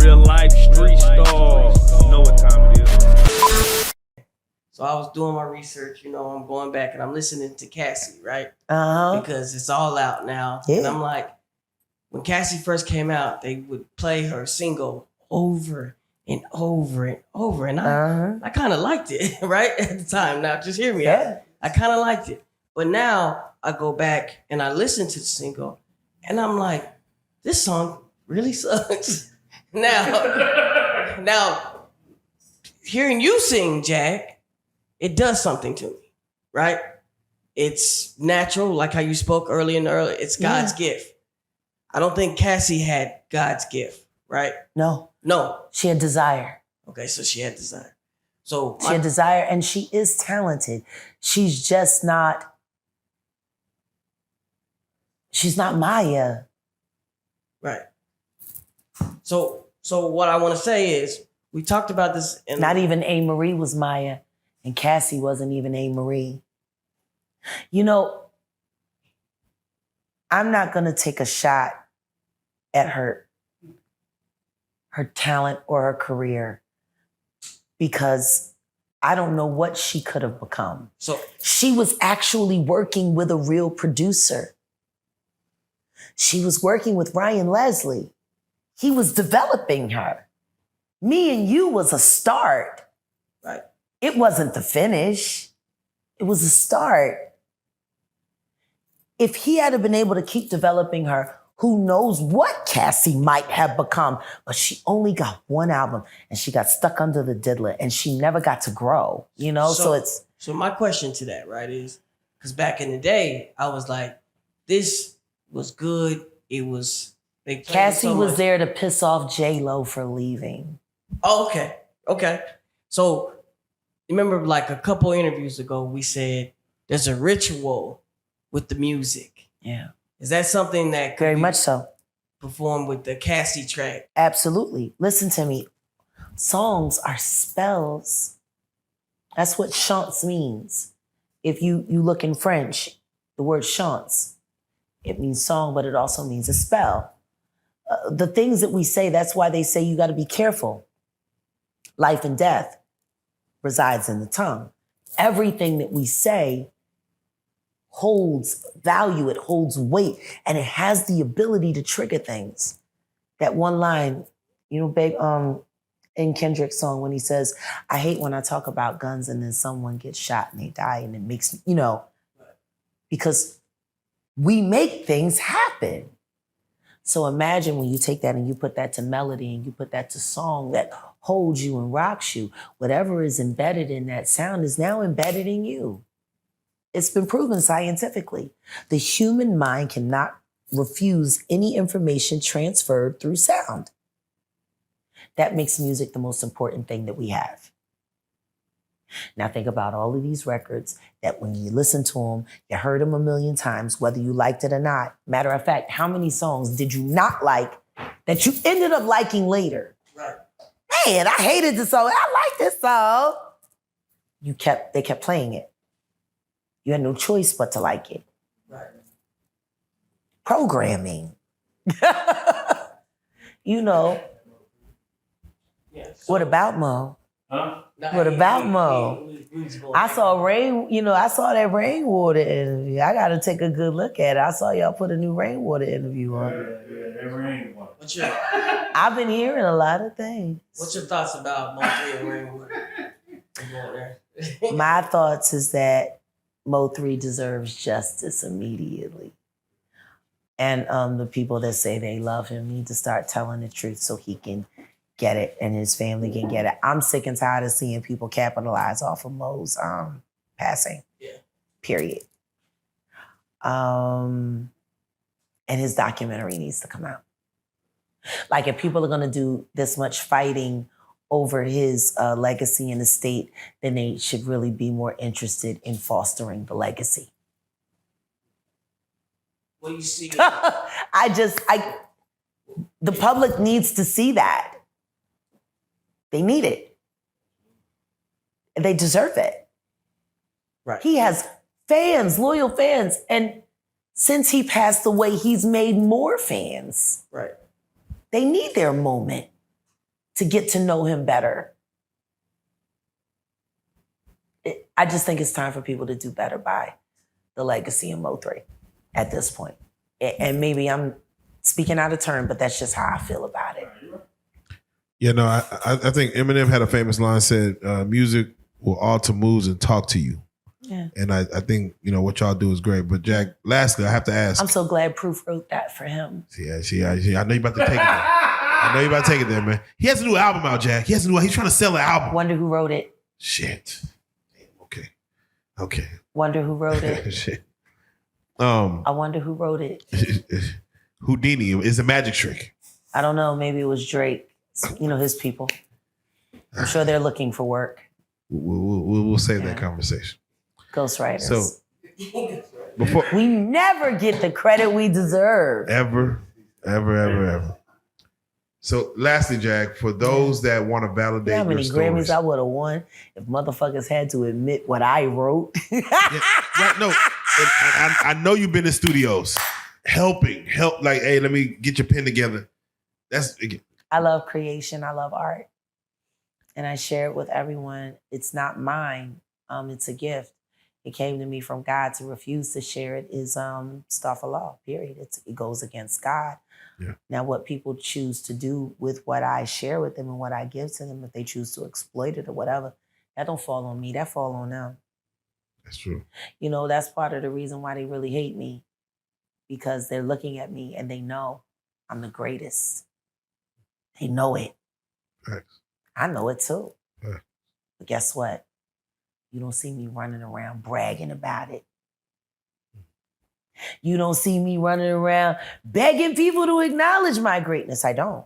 real life street stars. You know what time it is. So I was doing my research, I'm going back and I'm listening to Cassie, right? Uh-huh. Because it's all out now. Yeah. And I'm like, when Cassie first came out, they would play her single over and over and over. And I kind of liked it, right? At the time. Now, just hear me out. I kind of liked it. But now I go back and I listen to the single and I'm like, this song really sucks. Now, hearing you sing, Jag, it does something to me, right? It's natural, like how you spoke earlier. It's God's gift. I don't think Cassie had God's gift, right? No. She had desire. Okay, so she had desire. So she had desire, and she is talented. She's just not. She's not Maya. Right. So what I want to say is, we talked about this. Not even A. Marie was Maya, and Cassie wasn't even A. Marie. I'm not going to take a shot at her talent or her career because I don't know what she could have become. So she was actually working with a real producer. She was working with Ryan Leslie. He was developing her. Me and You was a start. Right. It wasn't the finish. It was a start. If he had been able to keep developing her, who knows what Cassie might have become. But she only got one album and she got stuck under the diddler and she never got to grow, So my question to that, right, is, because back in the day, I was like, this was good. It was... Cassie was there to piss off J-Lo for leaving. Oh, okay. So remember, like a couple interviews ago, we said there's a ritual with the music. Yeah. Is that something that could very much so performed with the Cassie track? Absolutely. Listen to me. Songs are spells. That's what chants means. If you look in French, the word chants, it means song, but it also means a spell. The things that we say, that's why they say you got to be careful. Life and death resides in the tongue. Everything that we say holds value, it holds weight, and it has the ability to trigger things. That one line, babe, in Kendrick's song when he says, I hate when I talk about guns and then someone gets shot and they die and it makes, because we make things happen. So imagine when you take that and you put that to melody and you put that to song that holds you and rocks you, whatever is embedded in that sound is now embedded in you. It's been proven scientifically. The human mind cannot refuse any information transferred through sound. That makes music the most important thing that we have. Now think about all of these records that when you listen to them, you heard them a million times, whether you liked it or not. Matter of fact, how many songs did you not like that you ended up liking later? Right. Man, I hated this song. I like this song. They kept playing it. You had no choice but to like it. Right. Programming. Yeah, what about Mo? Huh? What about Mo? I saw that Rainwater interview. I got to take a good look at it. I saw y'all put a new Rainwater interview on. Yeah, that Rainwater. I've been hearing a lot of things. What's your thoughts about Mo3 and Rainwater? My thoughts is that Mo3 deserves justice immediately. And the people that say they love him need to start telling the truth so he can get it and his family can get it. I'm sick and tired of seeing people capitalize off of Mo's passing. Yeah. Period. And his documentary needs to come out. Like, if people are gonna do this much fighting over his legacy in the state, then they should really be more interested in fostering the legacy. What you see? The public needs to see that. They need it. They deserve it. Right. He has fans, loyal fans. And since he passed away, he's made more fans. Right. They need their moment. to get to know him better. I just think it's time for people to do better by the legacy of Mo3 at this point. And maybe I'm speaking out of turn, but that's just how I feel about it. Yeah, no, I think Eminem had a famous line said, music will alter moods and talk to you. Yeah. And I think, what y'all do is great. But Jack, lastly, I have to ask. I'm so glad Proof wrote that for him. See, I know you about to take it there. I know you about to take it there, man. He has a new album out, Jack. He's trying to sell an album. Wonder who wrote it. Shit. Okay. Wonder who wrote it. Shit. I wonder who wrote it. Houdini is a magic trick. I don't know. Maybe it was Drake. His people. I'm sure they're looking for work. We'll save that conversation. Ghostwriters. So before we never get the credit we deserve. Ever. So lastly, Jack, for those that want to validate you know how many your Grammys stories, I would have won if motherfuckers had to admit what I wrote. right, no, I know you've been in studios help. Like, hey, let me get your pen together. I love creation. I love art, and I share it with everyone. It's not mine. It's a gift. It came to me from God. To refuse to share it is stuff of law. Period. It goes against God. Yeah. Now, what people choose to do with what I share with them and what I give to them, if they choose to exploit it or whatever, that don't fall on me. That fall on them. That's true. That's part of the reason why they really hate me, because they're looking at me and they know I'm the greatest. They know it. Thanks. I know it too. Yeah. But guess what? You don't see me running around bragging about it. You don't see me running around begging people to acknowledge my greatness. I don't.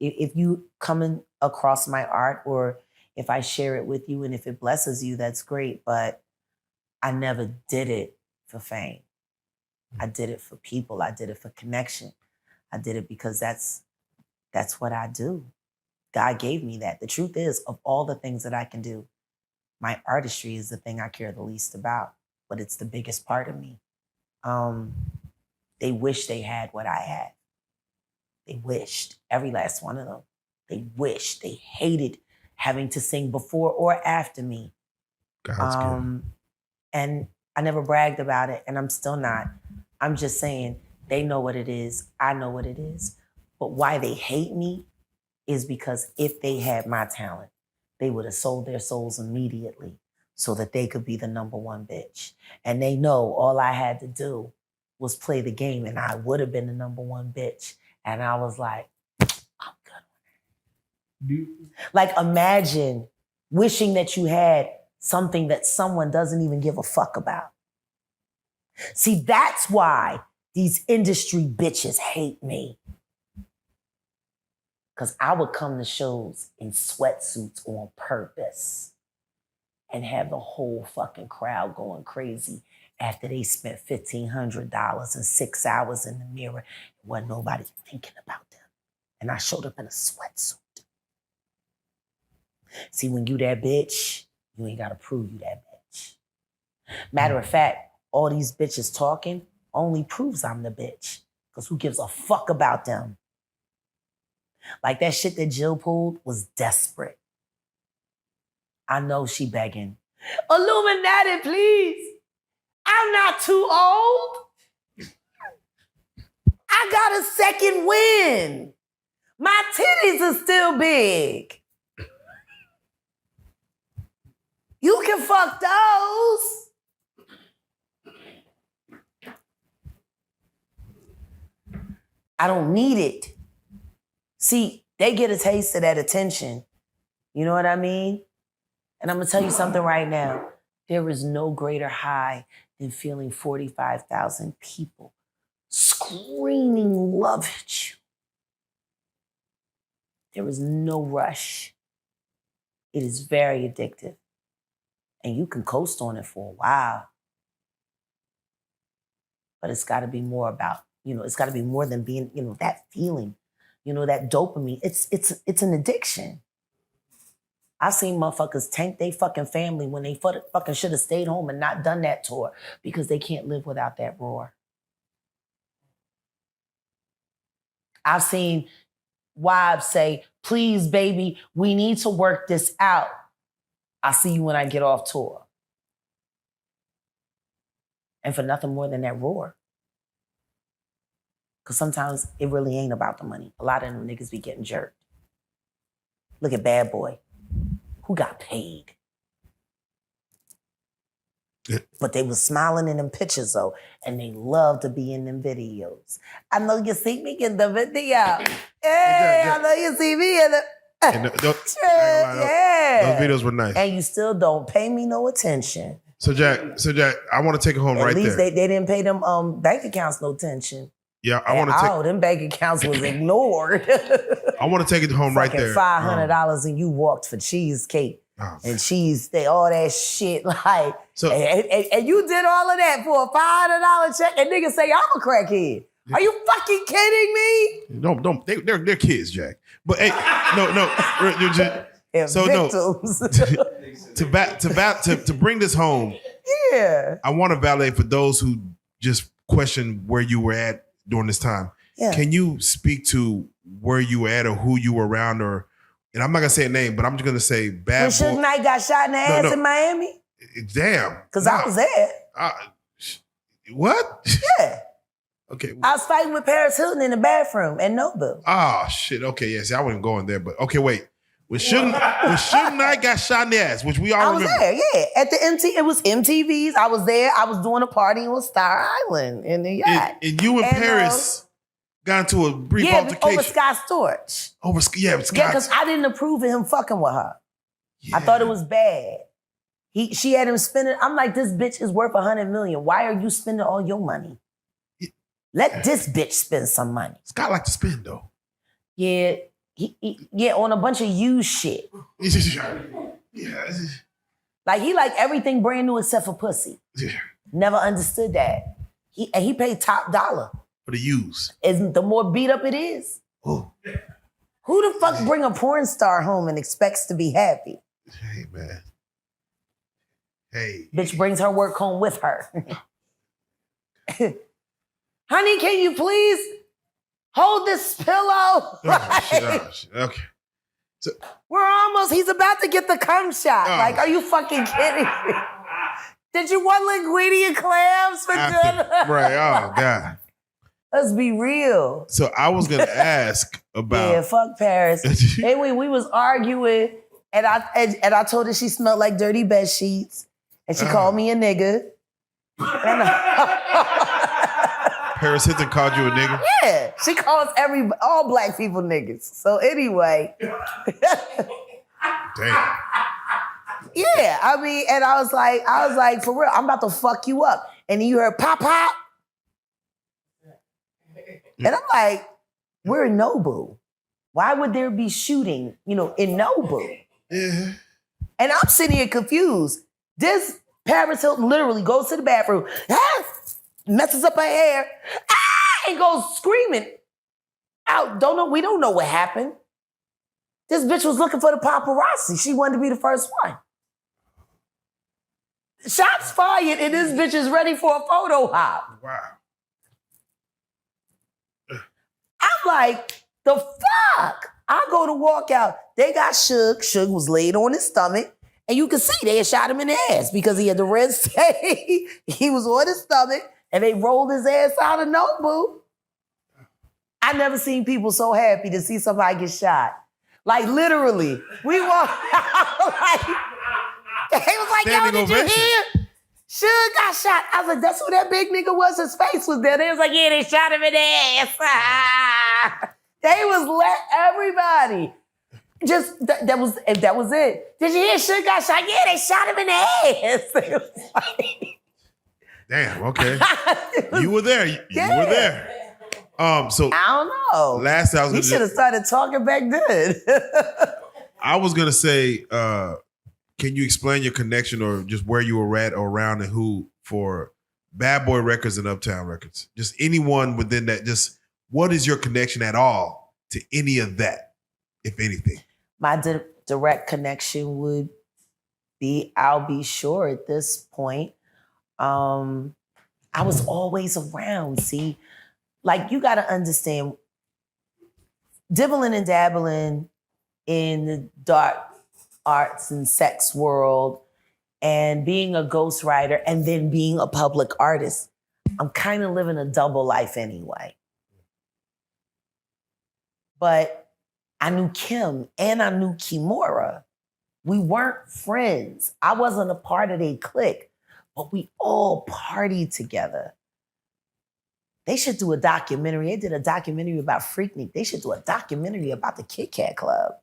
If you come across my art, or if I share it with you and if it blesses you, that's great. But I never did it for fame. I did it for people. I did it for connection. I did it because that's what I do. God gave me that. The truth is, of all the things that I can do, my artistry is the thing I care the least about, but it's the biggest part of me. They wish they had what I had. They wished, every last one of them. They wished, they hated having to sing before or after me. God's gift. And I never bragged about it, and I'm still not. I'm just saying, they know what it is. I know what it is. But why they hate me is because if they had my talent, they would have sold their souls immediately so that they could be the number one bitch. And they know all I had to do was play the game and I would have been the number one bitch. And I was like, I'm good. Like, imagine wishing that you had something that someone doesn't even give a fuck about. See, that's why these industry bitches hate me. Because I would come to shows in sweatsuits on purpose and have the whole fucking crowd going crazy after they spent $1,500 and 6 hours in the mirror. Wasn't nobody thinking about them. And I showed up in a sweatsuit. See, when you that bitch, you ain't got to prove you that bitch. Matter of fact, all these bitches talking only proves I'm the bitch. Because who gives a fuck about them? Like, that shit that Jill pulled was desperate. I know she begging. Illuminati, please. I'm not too old. I got a second win. My titties are still big. You can fuck those. I don't need it. See, they get a taste of that attention. You know what I mean? And I'm going to tell you something right now. There is no greater high than feeling 45,000 people screaming love at you. There is no rush. It is very addictive. And you can coast on it for a while. But it's got to be more about, it's got to be more than being, that feeling. That dopamine, it's an addiction. I've seen motherfuckers tank they fucking family when they fucking should have stayed home and not done that tour because they can't live without that roar. I've seen wives say, please, baby, we need to work this out. I'll see you when I get off tour. And for nothing more than that roar. Because sometimes it really ain't about the money. A lot of them niggas be getting jerked. Look at Bad Boy. Who got paid? Yeah. But they was smiling in them pictures though, and they love to be in them videos. I know you see me in the video. Hey, I know you see me in the... And those videos were nice. And you still don't pay me no attention. So Jack, I want to take it home right there. At least they didn't pay them bank accounts no attention. Yeah, I want to take... Oh, them bank accounts was ignored. I want to take it home right there. $500 and you walked for cheesecake. And cheese, all that shit, like, so, and you did all of that for a $500 check, and niggas say I'm a crackhead. Are you fucking kidding me? No, they're kids, Jack. But hey, no, so victims. no. To bring this home, yeah, I want to validate for those who just question where you were at during this time. Yeah. Can you speak to where you were at or who you were around or? And I'm not gonna say a name, but I'm just gonna say Bad Boy. When Suge Knight got shot in the ass in Miami? Damn. Because I was there. What? Yeah. Okay. I was fighting with Paris Hilton in the bathroom at Nobu. Oh, shit. Okay, yes. I wasn't going there, but okay, wait. When Suge Knight got shot in the ass, which we all remember. I was there, yeah. At the it was MTV's. I was there. I was doing a party on Star Island in the yacht. And you and Paris got into a brief altercation. Over Scott Storch. Scott. Yeah, because I didn't approve of him fucking with her. Yeah. I thought it was bad. She had him spending. I'm like, this bitch is worth $100 million. Why are you spending all your money? Let this bitch spend some money. Scott like to spend though. Yeah, he on a bunch of used shit. Yeah. Like he like everything brand new except for pussy. Yeah. Never understood that. He paid top dollar. For the use. Isn't the more beat up it is? Oh. Who the fuck bring a porn star home and expects to be happy? Hey, man. Hey. Bitch brings her work home with her. Honey, can you please hold this pillow? Shit. Okay. So, he's about to get the cum shot. Like, are you fucking kidding me? Did you want linguine and clams for dinner? Right, oh, God. Let's be real. So I was gonna ask about. Yeah, fuck Paris. Anyway, we was arguing, and I told her she smelled like dirty bed sheets, and she called me a nigga. Paris Hilton called you a nigga? Yeah, she calls all black people niggas. So anyway. Damn. Yeah, I mean, and I was like, for real, I'm about to fuck you up. And then you heard pop pop. And I'm like, we're in Nobu. Why would there be shooting, in Nobu? Yeah. And I'm sitting here confused. This Paris Hilton literally goes to the bathroom, messes up her hair, and goes screaming out. We don't know what happened. This bitch was looking for the paparazzi. She wanted to be the first one. Shots fired, and this bitch is ready for a photo op. Wow. I'm like, the fuck? I go to walk out. They got Suge. Suge was laid on his stomach. And you can see they had shot him in the ass because he had the red stain. He was on his stomach and they rolled his ass out of Nobu. I never seen people so happy to see somebody get shot. Like literally, we walked out like, they was like, yo, did you hear? Suge got shot. I was like, that's who that big nigga was. His face was there. They was like, yeah, they shot him in the ass. They was let everybody. Just that was it. Did you hear Suge got shot? Yeah, they shot him in the ass. Damn. Okay. You were there. You were there. So I don't know. Last I was he should have started talking back then. I was gonna say, can you explain your connection or just where you were at or around and who for Bad Boy Records and Uptown Records? Just anyone within that. Just what is your connection at all to any of that, if anything? My direct connection would be, I'll be sure at this point, I was always around. See, like you got to understand, dibbling and dabbling in the dark arts and sex world and being a ghostwriter and then being a public artist, I'm kind of living a double life anyway. But I knew Kim and I knew Kimora. We weren't friends. I wasn't a part of their clique, but we all partied together. They should do a documentary. They did a documentary about Freaknik. They should do a documentary about the Kit Kat Club.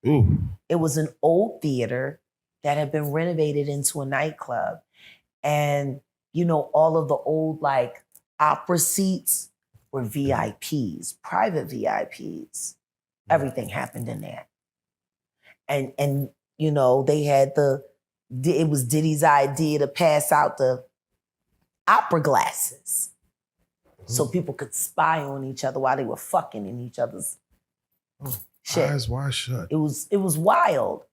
Ooh. It was an old theater that had been renovated into a nightclub. And, you know, all of the old like opera seats were VIPs, private VIPs. Everything happened in there. And you know, they had it was Diddy's idea to pass out the opera glasses so people could spy on each other while they were fucking in each other's shit. Eyes wide shut. It was wild.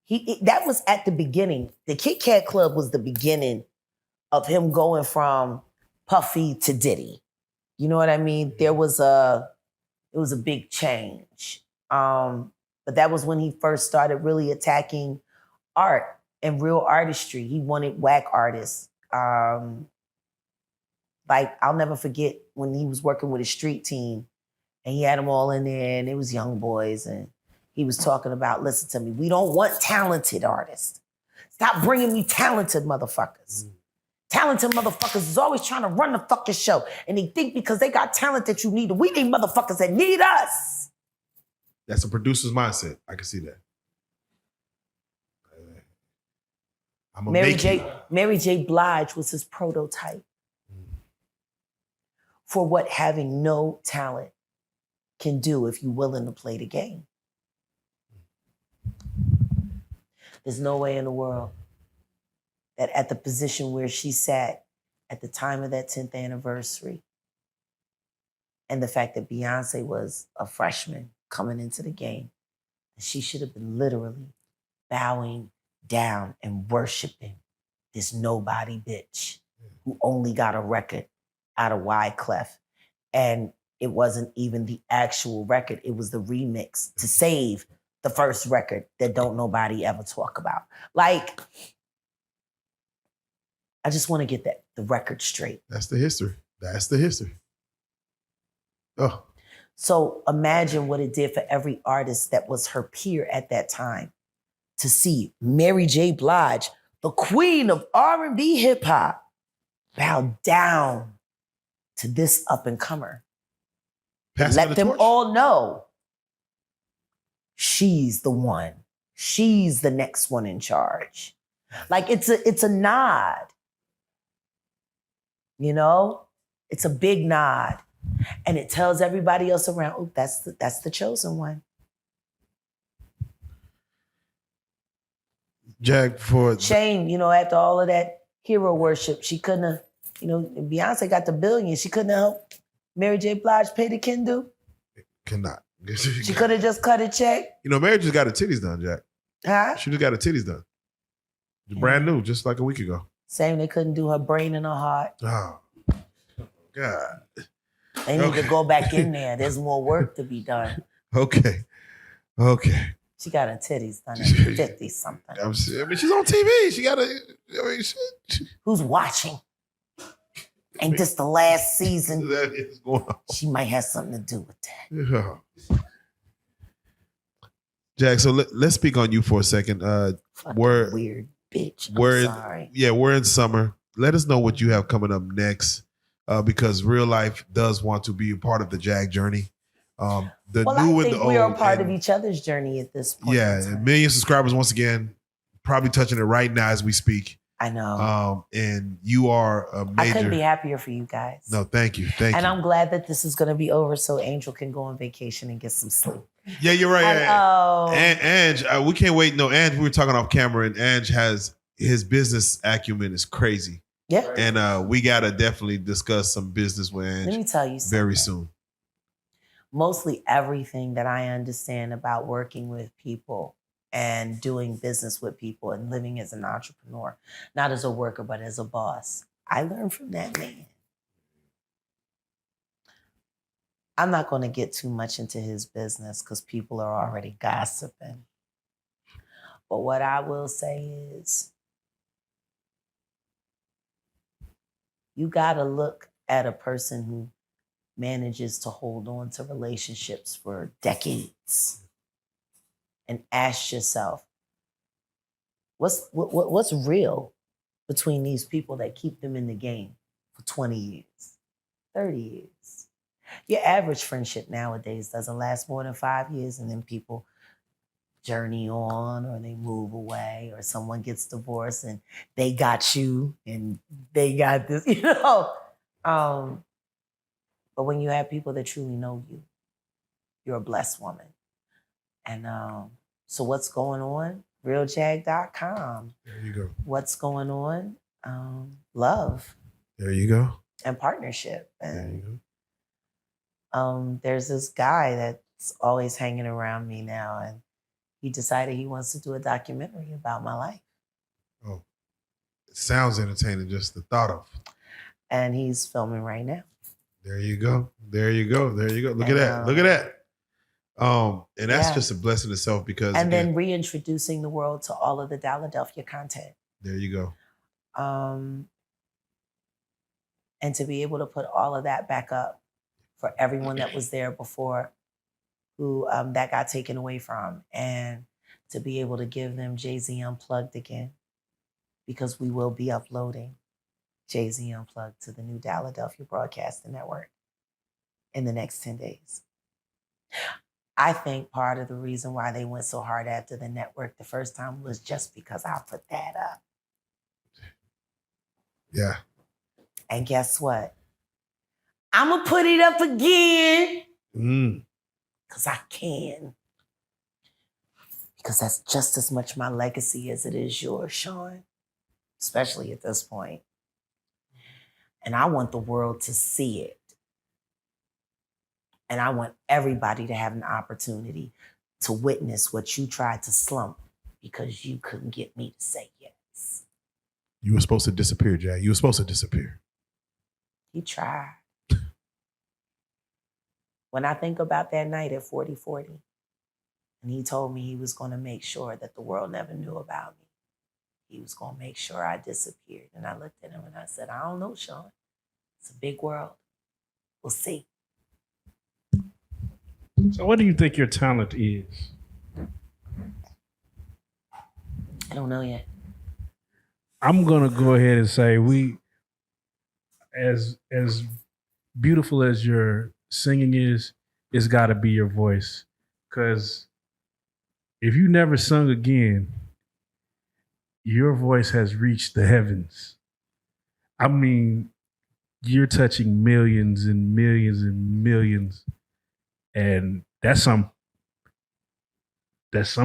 That was at the beginning. The Kit Kat Club was the beginning of him going from Puffy to Diddy. You know what I mean? It was a big change. But that was when he first started really attacking art and real artistry. He wanted whack artists. Like, I'll never forget when he was working with a street team and he had them all in there and it was young boys and he was talking about, listen to me, we don't want talented artists. Stop bringing me talented motherfuckers. Talented motherfuckers is always trying to run the fucking show and they think because they got talent that you need them. We need motherfuckers that need us. That's a producer's mindset. I can see that. I'm a Mary J. Blige was his prototype for what having no talent can do if you're willing to play the game. There's no way in the world that at the position where she sat at the time of that 10th anniversary and the fact that Beyonce was a freshman coming into the game, she should have been literally bowing down and worshiping this nobody bitch who only got a record out of Wyclef. And it wasn't even the actual record. It was the remix to save the first record that don't nobody ever talk about. Like, I just want to get the record straight. That's the history. That's the history. Oh. So imagine what it did for every artist that was her peer at that time to see Mary J. Blige, the queen of R&B hip hop, bow down to this up and comer. Let them all know she's the one. She's the next one in charge. Like it's a nod. You know? It's a big nod. And it tells everybody else around, oh, that's the chosen one. Jag, for shame, you know, after all of that hero worship, she couldn't have, you know, Beyonce got the billion. She couldn't have helped Mary J. Blige pay the Kendu. Cannot. She could have just cut a check. You know, Mary just got her titties done, Jack. Huh? She just got her titties done. Brand new, just like a week ago. Same, they couldn't do her brain and her heart. Oh, God. They need to go back in there. There's more work to be done. Okay. She got her titties done at 50-something. I mean, she's on TV. She got Who's watching? Ain't this the last season? That is going on. She might have something to do with that. Yeah. Jack, so let's speak on you for a second. We're weird bitch. Sorry. We're in summer. Let us know what you have coming up next, because Reallyfe does want to be a part of the Jag journey. I think we are a part of each other's journey at this point. Yeah, 1 million subscribers once again. Probably touching it right now as we speak. I know. And you are a major. I couldn't be happier for you guys. No, thank you. Thank you. And I'm glad that this is going to be over so Angel can go on vacation and get some sleep. Yeah, you're right. And Ange, we can't wait. No, Ange, we were talking off camera, and Ange has his business acumen is crazy. Yeah. And we got to definitely discuss some business with Ange. Let me tell you something. Very soon. Mostly everything that I understand about working with people and doing business with people and living as an entrepreneur, not as a worker, but as a boss, I learned from that man. I'm not going to get too much into his business because people are already gossiping. But what I will say is, you got to look at a person who manages to hold on to relationships for decades and ask yourself, what's real between these people that keep them in the game for 20 years, 30 years? Your average friendship nowadays doesn't last more than 5 years, and then people journey on, or they move away, or someone gets divorced and they got you and they got this, you know. But when you have people that truly know you, you're a blessed woman. And so what's going on? Realjag.com. There you go. What's going on? Love. There you go. And partnership. There And you go. there's this guy that's always hanging around me now, and he decided he wants to do a documentary about my life. Oh, it sounds entertaining, just the thought of. And he's filming right now. There you go. There you go. There you go. Look at that. Look at that. And that's just a blessing itself because and then reintroducing the world to all of the Philadelphia content. There you go. And to be able to put all of that back up for everyone that was there before, who that got taken away from, and to be able to give them Jay-Z Unplugged again, because we will be uploading Jay-Z Unplugged to the new Philadelphia Broadcasting Network in the next 10 days. I think part of the reason why they went so hard after the network the first time was just because I put that up. Yeah. And guess what? I'm going to put it up again. Because I can. Because that's just as much my legacy as it is yours, Sean. Especially at this point. And I want the world to see it. And I want everybody to have an opportunity to witness what you tried to slump because you couldn't get me to say yes. You were supposed to disappear, Jack. You were supposed to disappear. He tried. When I think about that night at 4040, and he told me he was going to make sure that the world never knew about me. He was going to make sure I disappeared. And I looked at him and I said, I don't know, Sean. It's a big world. We'll see. So what do you think your talent is? I don't know yet. I'm gonna go ahead and say as beautiful as your singing is, it's gotta be your voice. Cause if you never sung again, your voice has reached the heavens. I mean, you're touching millions and millions and millions. And that's some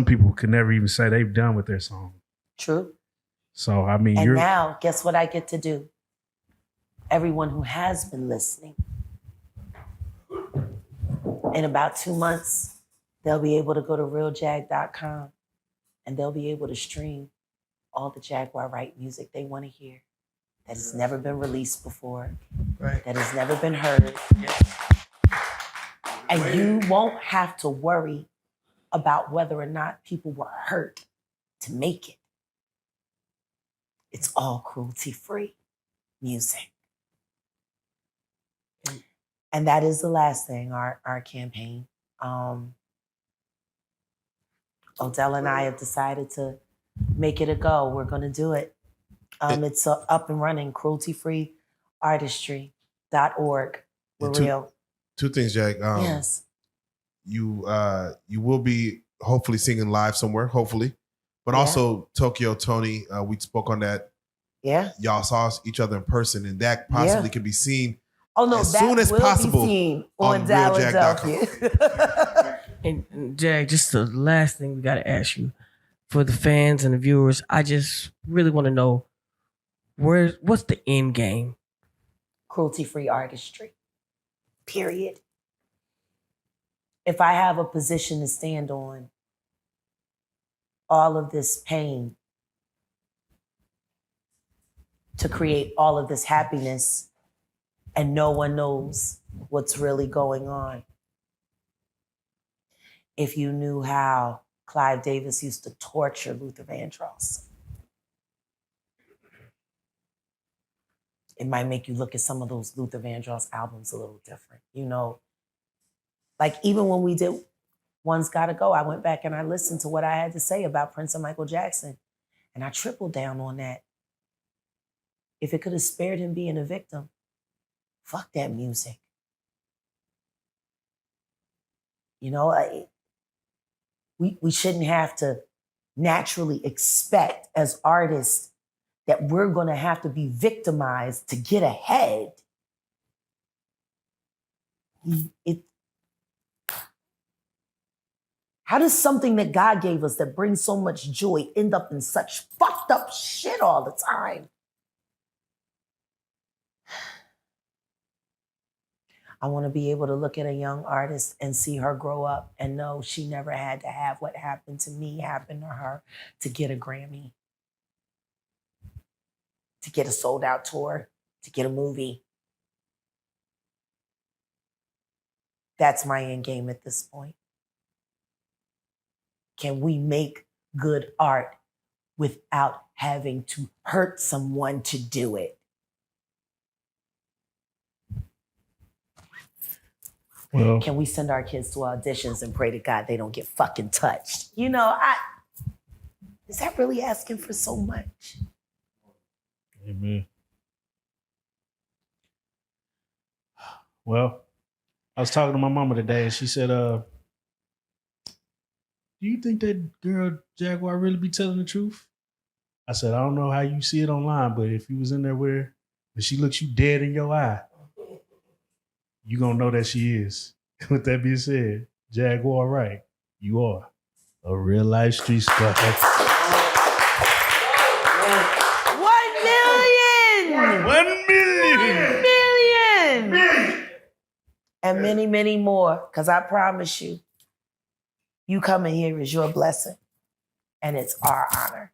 people can never even say they've done with their song. True. So, I mean, and now, guess what I get to do? Everyone who has been listening, in about 2 months, they'll be able to go to realjag.com and they'll be able to stream all the Jaguar Wright music they want to hear that has never been released before, Right. that has never been heard. Yeah. And you won't have to worry about whether or not people were hurt to make it. It's all cruelty-free music. And that is the last thing, our campaign. Odell and I have decided to make it a go. We're going to do it. It's up and running, cruelty-free artistry.org. We're real. Two things, Jack. Yes. You will be hopefully singing live somewhere, hopefully. But also Tokyo Tony, we spoke on that. Yeah. Y'all saw each other in person, and that possibly can be seen as that soon as will possible be seen on realjag.com. And Jag, just the last thing we got to ask you for the fans and the viewers. I just really want to know what's the end game? Cruelty-free artistry. Period. If I have a position to stand on, all of this pain to create all of this happiness, and no one knows what's really going on. If you knew how Clive Davis used to torture Luther Vandross, it might make you look at some of those Luther Vandross albums a little different. You know, like even when we did One's Gotta Go, I went back and I listened to what I had to say about Prince and Michael Jackson, and I tripled down on that. If it could have spared him being a victim, fuck that music. You know, we shouldn't have to naturally expect as artists that we're going to have to be victimized to get ahead. How does something that God gave us that brings so much joy end up in such fucked up shit all the time? I want to be able to look at a young artist and see her grow up and know she never had to have what happened to me happen to her to get a Grammy, to get a sold out tour, to get a movie. That's my end game at this point. Can we make good art without having to hurt someone to do it? Well, can we send our kids to auditions and pray to God they don't get fucking touched? You know, is that really asking for so much? Amen. Well, I was talking to my mama today and she said, do you think that girl Jaguar really be telling the truth? I said, I don't know how you see it online, but if you was in there with her and she looks you dead in your eye, you gonna know that she is. With that being said, Jaguar Wright, you are a real life street star. 1 million! 1 million! 1 million! And many, many more, because I promise you, you coming here is your blessing, and it's our honor.